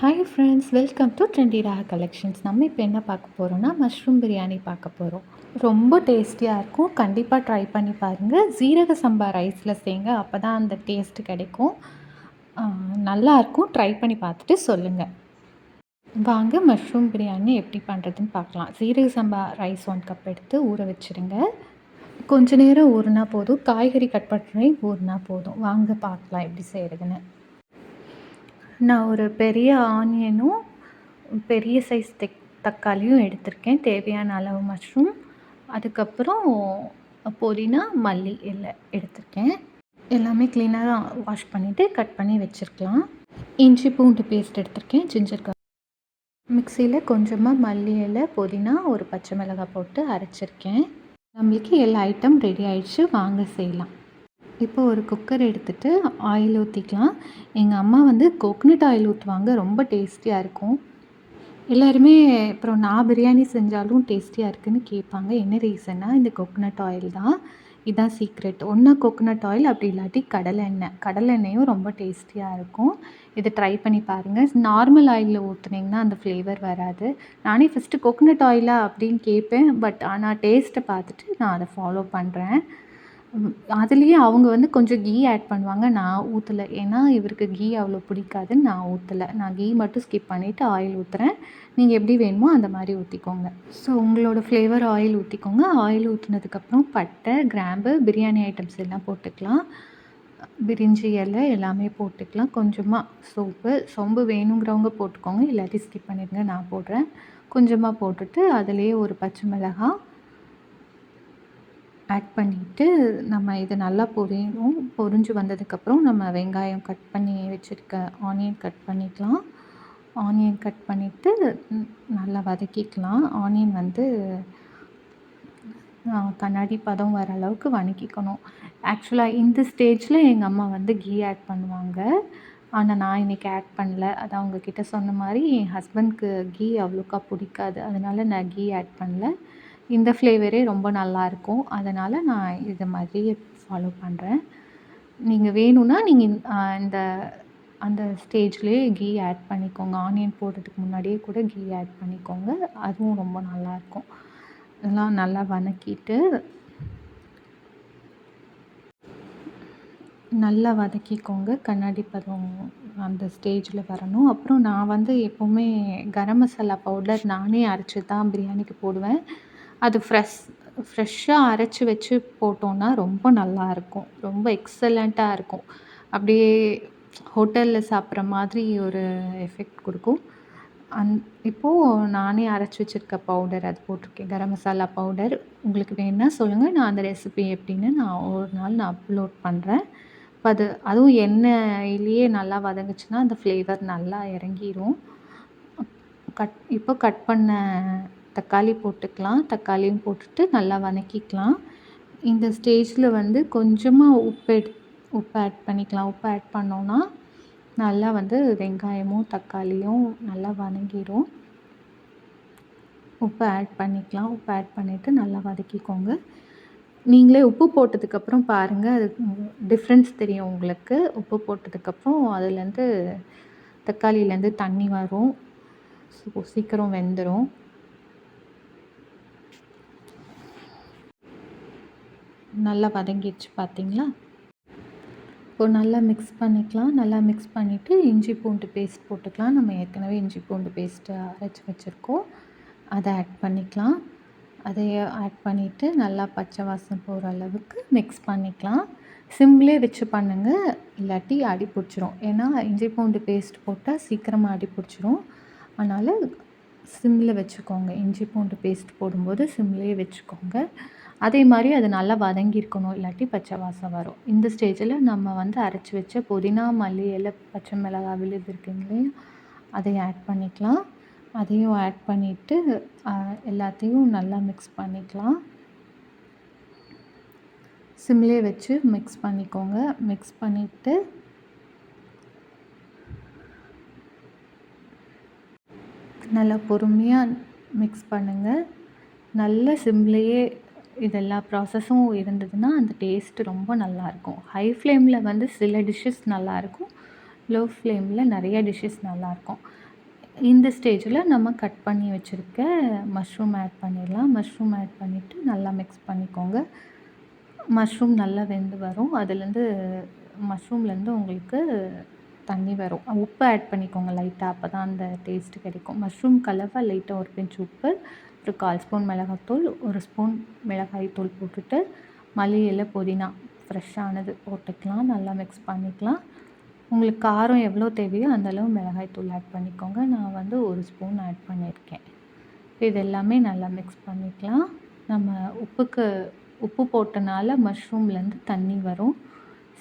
Hi friends, welcome to trendy ராக collections. நம்ம இப்போ என்ன பார்க்க போகிறோன்னா மஷ்ரூம் பிரியாணி பார்க்க போகிறோம். ரொம்ப டேஸ்டியாக இருக்கும். கண்டிப்பாக ட்ரை பண்ணி பாருங்கள். ஜீரக சம்பா ரைஸில் செய்யுங்க, அப்போ தான் அந்த டேஸ்ட்டு கிடைக்கும். நல்லாயிருக்கும். ட்ரை பண்ணி பார்த்துட்டு சொல்லுங்கள். வாங்க மஷ்ரூம் பிரியாணி எப்படி பண்ணுறதுன்னு பார்க்கலாம். ஜீரக சம்பா ரைஸ் 1 கப் எடுத்து ஊற வச்சுருங்க. கொஞ்ச நேரம் ஊறினா போதும். காய்கறி கட் பண்ணி ஊறினா போதும். வாங்க பார்க்கலாம் எப்படி செய்கிறதுன்னு. நான் ஒரு பெரிய ஆனியனும் பெரிய சைஸ் தக்காளியும் எடுத்திருக்கேன். தேவையான அளவு மஷ்ரூம், அதுக்கப்புறம் புதினா, மல்லி இலை எடுத்திருக்கேன். எல்லாமே க்ளீனாக வாஷ் பண்ணிவிட்டு கட் பண்ணி வச்சுருக்கலாம். இஞ்சி பூண்டு பேஸ்ட் எடுத்திருக்கேன். ஜிஞ்சர் மிக்சியில் கொஞ்சமாக மல்லி இலை, புதினா, ஒரு பச்சை மிளகாய் போட்டு அரைச்சிருக்கேன். நம்மளுக்கு எல்லா ஐட்டம் ரெடி ஆயிடுச்சு. வாங்க செய்யலாம். இப்போ ஒரு குக்கர் எடுத்துகிட்டு ஆயில் ஊற்றிக்கலாம். எங்கள் அம்மா கோகனட் ஆயில் ஊற்றுவாங்க. ரொம்ப டேஸ்டியாக இருக்கும். எல்லாருமே அப்புறம் நான் பிரியாணி செஞ்சாலும் டேஸ்டியாக இருக்குதுன்னு கேட்பாங்க. என்ன ரீசன்னா, இந்த கோகனட் ஆயில் தான். இதுதான் சீக்ரெட். ஒன்று கோகனட் ஆயில், அப்படி இல்லாட்டி கடலெண்ணெயும் ரொம்ப டேஸ்டியாக இருக்கும். இதை ட்ரை பண்ணி பாருங்கள். நார்மல் ஆயிலில் ஊற்றுனீங்கன்னா அந்த ஃப்ளேவர் வராது. நானே ஃபஸ்ட்டு கோகனட் ஆயிலா அப்படின்னு கேட்பேன். பட் ஆனால் டேஸ்ட்டை பார்த்துட்டு நான் அதை ஃபாலோ பண்ணுறேன். அதுலேயே அவங்க கொஞ்சம் கீ ஆட் பண்ணுவாங்க. நான் ஊற்றல. ஏன்னா இவருக்கு கீ அவ்வளோ பிடிக்காதுன்னு நான் ஊற்றல. நான் கீ மட்டும் ஸ்கிப் பண்ணிவிட்டு ஆயில் ஊற்றுறேன். நீங்கள் எப்படி வேணுமோ அந்த மாதிரி ஊற்றிக்கோங்க. ஸோ உங்களோட ஃப்ளேவர் ஆயில் ஊற்றிக்கோங்க. ஆயில் ஊற்றினதுக்கப்புறம் பட்டை, கிராம்பு, பிரியாணி ஐட்டம்ஸ் எல்லாம் போட்டுக்கலாம். பிரிஞ்சி இலை எல்லாமே போட்டுக்கலாம். கொஞ்சமாக சோம்பு வேணுங்கிறவங்க போட்டுக்கோங்க, இல்லாட்டி ஸ்கிப் பண்ணிடுங்க. நான் போடுறேன். கொஞ்சமாக போட்டுட்டு அதிலேயே ஒரு பச்சை மிளகாய் ஆட் பண்ணிவிட்டு நம்ம இது நல்லா பொரியணும். பொரிஞ்சு வந்ததுக்கப்புறம் நம்ம வெங்காயம் கட் பண்ணி வச்சுருக்க ஆனியன் கட் பண்ணிக்கலாம். ஆனியன் கட் பண்ணிவிட்டு நல்லா வதக்கிக்கலாம். ஆனியன் கண்ணாடி பதம் வர அளவுக்கு வதக்கிக்கணும். ஆக்சுவலாக இந்த ஸ்டேஜில் எங்கள் அம்மா கீ ஆட் பண்ணுவாங்க. ஆனால் நான் இன்றைக்கி ஆட் பண்ணல. அது அவங்கக்கிட்ட சொன்ன மாதிரி என் ஹஸ்பண்ட்க்கு கீ அவ்வளோக்கா பிடிக்காது. அதனால் நான் கீ ஆட் பண்ணல. இந்த ஃப்ளேவரே ரொம்ப நல்லாயிருக்கும். அதனால் நான் இது மாதிரியே ஃபாலோ பண்ணுறேன். நீங்கள் வேணும்னா நீங்கள் இந்த அந்த ஸ்டேஜ்லேயே கீ ஆட் பண்ணிக்கோங்க. ஆனியன் போடுறதுக்கு முன்னாடியே கூட கீ ஆட் பண்ணிக்கோங்க. அதுவும் ரொம்ப நல்லாயிருக்கும். இதெல்லாம் நல்லா வதக்கிட்டு நல்லா வதக்கிக்கோங்க. கண்ணாடி பதம் அந்த ஸ்டேஜில் வரணும். அப்புறம் நான் எப்போவுமே கரம் மசாலா பவுடர் நானே அரைச்சி தான் பிரியாணிக்கு போடுவேன். அது ஃப்ரெஷ்ஷாக அரைச்சி வச்சு போட்டோன்னா ரொம்ப நல்லாயிருக்கும். ரொம்ப எக்ஸலண்ட்டாக இருக்கும். அப்படியே ஹோட்டலில் சாப்பிட்ற மாதிரி ஒரு எஃபெக்ட் கொடுக்கும். இப்போது நானே அரைச்சி வச்சுருக்க பவுடர் அது போட்டிருக்கேன். கரம் மசாலா பவுடர். உங்களுக்கு வேணும்னா சொல்லுங்கள். நான் அந்த ரெசிபி எப்படின்னு ஒரு நாள் அப்லோட் பண்ணுறேன். இப்போ அதுவும் எண்ணெயிலேயே நல்லா வதங்குச்சுன்னா அந்த ஃப்ளேவர் நல்லா இறங்கிரும். இப்போ கட் பண்ண தக்காளி போட்டுக்கலாம். தக்காளியும் போட்டுட்டு நல்லா வதக்கிக்கலாம். இந்த ஸ்டேஜில் கொஞ்சமாக உப்பு ஆட் பண்ணிக்கலாம். உப்பு ஆட் பண்ணோன்னா நல்லா வெங்காயமும் தக்காளியும் நல்லா வதங்கிரும். உப்பு ஆட் பண்ணிக்கலாம். உப்பு ஆட் பண்ணிவிட்டு நல்லா வதக்கிக்கோங்க. நீங்களே உப்பு போட்டதுக்கப்புறம் பாருங்கள், அது டிஃப்ரென்ஸ் தெரியும் உங்களுக்கு. உப்பு போட்டதுக்கப்புறம் அதுலேருந்து தக்காளியிலேருந்து தண்ணி வரும். சீக்கிரம் வெந்துடும். நல்லா வதங்கிடுச்சு பார்த்தீங்களா? இப்போது நல்லா மிக்ஸ் பண்ணிக்கலாம். நல்லா மிக்ஸ் பண்ணிவிட்டு இஞ்சி பூண்டு பேஸ்ட் போட்டுக்கலாம். நம்ம ஏற்கனவே இஞ்சி பூண்டு பேஸ்ட்டு அரைச்சி வச்சுருக்கோம். அதை ஆட் பண்ணிக்கலாம். அதை ஆட் பண்ணிவிட்டு நல்லா பச்சை வாசனை போகிற அளவுக்கு மிக்ஸ் பண்ணிக்கலாம். சிம்லே வச்சு பண்ணுங்கள், இல்லாட்டி அடி பிடிச்சிரும். ஏன்னா இஞ்சி பூண்டு பேஸ்ட் போட்டால் சீக்கிரமாக அடி பிடிச்சிரும். அதனால் சிம்மில் வச்சுக்கோங்க. இஞ்சி பூண்டு பேஸ்ட் போடும்போது சிம்லேயே வச்சுக்கோங்க. அதே மாதிரி அது நல்லா வதங்கியிருக்கணும், இல்லாட்டி பச்சை வாசம் வரும். இந்த ஸ்டேஜில் நம்ம அரைச்சி வச்ச புதினா, மல்லி இலை, பச்சை மிளகாய் விழுது இருக்குங்களே, அதையும் ஆட் பண்ணிக்கலாம். அதையும் ஆட் பண்ணிவிட்டு எல்லாத்தையும் நல்லா மிக்ஸ் பண்ணிக்கலாம். சிம்லேயே வச்சு மிக்ஸ் பண்ணிக்கோங்க. மிக்ஸ் பண்ணிவிட்டு நல்லா பொறுமையாக மிக்ஸ் பண்ணுங்கள். நல்ல சிம்லேயே இதெல்லா ப்ராசஸும் இருந்ததுன்னா அந்த டேஸ்ட்டு ரொம்ப நல்லாயிருக்கும். ஹை ஃப்ளேமில் சில டிஷ்ஷஸ் நல்லாயிருக்கும். லோ ஃப்ளேமில் நிறைய டிஷ்ஷஸ் நல்லாயிருக்கும். இந்த ஸ்டேஜில் நம்ம கட் பண்ணி வச்சுருக்க மஷ்ரூம் ஆட் பண்ணிடலாம். மஷ்ரூம் ஆட் பண்ணிவிட்டு நல்லா மிக்ஸ் பண்ணிக்கோங்க. மஷ்ரூம் நல்லா வெந்து வரும். அதுலேருந்து மஷ்ரூம்லேருந்து உங்களுக்கு தண்ணி வரும். உப்பு ஆட் பண்ணிக்கோங்க லைட்டா. அப்போ தான் அந்த டேஸ்ட்டு கிடைக்கும். மஷ்ரூம் கலவை லைட்டாக ஒரு பிஞ்ச் உப்பு, ஒரு 1/4 ஸ்பூன் மிளகாத்தூள், 1 ஸ்பூன் மிளகாய் தூள் போட்டுட்டு மல்லி இலை, புதினா ஃப்ரெஷ்ஷானது போட்டுக்கலாம். நல்லா மிக்ஸ் பண்ணிக்கலாம். உங்களுக்கு காரம் எவ்வளோ தேவையோ அந்தளவு மிளகாய் தூள் ஆட் பண்ணிக்கோங்க. நான் வந்து 1 ஸ்பூன் ஆட் பண்ணியிருக்கேன். இது எல்லாமே நல்லா மிக்ஸ் பண்ணிக்கலாம். நம்ம உப்பு போட்டனால மஷ்ரூம்லேருந்து தண்ணி வரும்.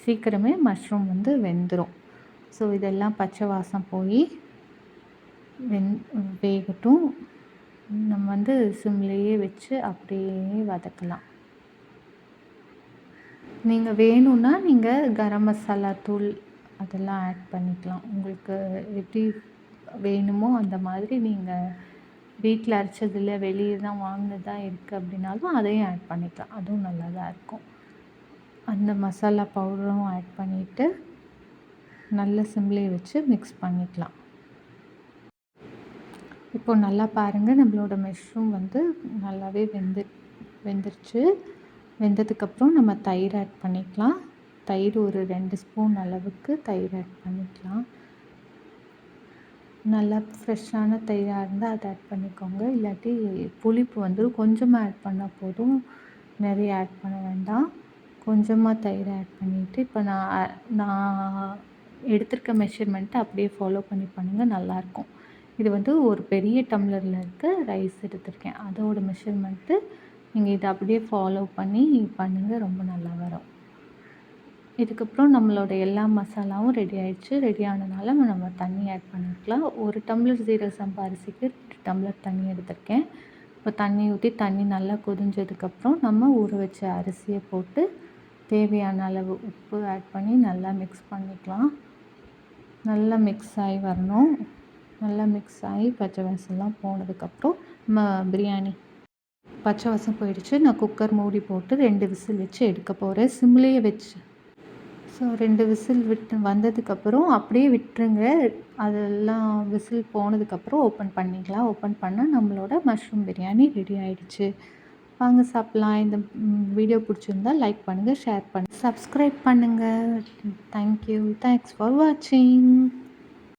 சீக்கிரமே மஷ்ரூம் வந்து வெந்துடும். ஸோ இதெல்லாம் பச்சை வாசம் போய் வேகட்டும். நம்ம வந்து சிம்லேயே வச்சு அப்படியே வதக்கலாம். நீங்கள் வேணும்னா நீங்கள் கரம் மசாலா தூள் அதெல்லாம் ஆட் பண்ணிக்கலாம். உங்களுக்கு எப்படி வேணுமோ அந்த மாதிரி நீங்கள் வீட்டில் அரைச்சதில்ல, வெளியே தான் வாங்கினதா இருக்குது அப்படின்னாலும் அதையும் ஆட் பண்ணிக்கலாம். அதுவும் நல்லா தான் இருக்கும். அந்த மசாலா பவுடரும் ஆட் பண்ணிவிட்டு நல்ல சிம்லேயே வச்சு மிக்ஸ் பண்ணிக்கலாம். இப்போது நல்லா பாருங்கள், நம்மளோட மஷ்ரூம் வந்து நல்லாவே வெந்துருச்சு. வெந்ததுக்கப்புறம் நம்ம தயிர் ஆட் பண்ணிக்கலாம். தயிர் ஒரு 2 ஸ்பூன் அளவுக்கு தயிர் ஆட் பண்ணிக்கலாம். நல்லா ஃப்ரெஷ்ஷான தயிராக இருந்தால் அதை ஆட் பண்ணிக்கோங்க. இல்லாட்டி புளிப்பு வந்துடும். கொஞ்சமாக ஆட் பண்ணால் போதும், நிறைய ஆட் பண்ண வேண்டாம். கொஞ்சமாக தயிர் ஆட் பண்ணிவிட்டு இப்போ நான் எடுத்திருக்க மெஷர்மெண்ட்டை அப்படியே ஃபாலோ பண்ணி பண்ணுங்கள், நல்லாயிருக்கும். இது வந்து ஒரு பெரிய டம்ளரில் இருக்க ரைஸ் எடுத்திருக்கேன், அதோட மெஷர்மெண்ட்டு. நீங்கள் இதை அப்படியே ஃபாலோ பண்ணி பண்ணுங்கள், ரொம்ப நல்லா வரும். இதுக்கப்புறம் நம்மளோட எல்லா மசாலாவும் ரெடி ஆகிடுச்சு. ரெடி ஆனதுனால நம்ம தண்ணி ஆட் பண்ணிக்கலாம். 1 டம்ளர் ஜீரக சம்பா அரிசிக்கு 2 டம்ளர் தண்ணி எடுத்திருக்கேன். இப்போ தண்ணி ஊற்றி தண்ணி நல்லா கொதிஞ்சதுக்கப்புறம் நம்ம ஊற வச்ச அரிசியை போட்டு தேவையான அளவு உப்பு ஆட் பண்ணி நல்லா மிக்ஸ் பண்ணிக்கலாம். நல்லா மிக்ஸ் ஆகி வரணும். நல்லா மிக்ஸ் ஆகி பச்சை வாசம்லாம் போனதுக்கப்புறம் நம்ம பிரியாணி பச்சை வாசம் போயிடுச்சு. நான் குக்கர் மூடி போட்டு 2 விசில் வச்சு எடுக்க போகிறேன், சிம்லேயே வச்சு. ஸோ 2 விசில் வந்ததுக்கப்புறம் அப்படியே விட்டுருங்க. அதெல்லாம் விசில் போனதுக்கப்புறம் ஓப்பன் பண்ணிக்கலாம். ஓப்பன் பண்ணால் நம்மளோட மஷ்ரூம் பிரியாணி ரெடி ஆகிடுச்சு. வாங்க சாப்பிட்லாம். இந்த வீடியோ பிடிச்சிருந்தா லைக் பண்ணுங்கள், ஷேர் பண்ணுங்கள், சப்ஸ்கிரைப் பண்ணுங்கள். தேங்க்யூ. தேங்க்ஸ் ஃபார் வாட்சிங்.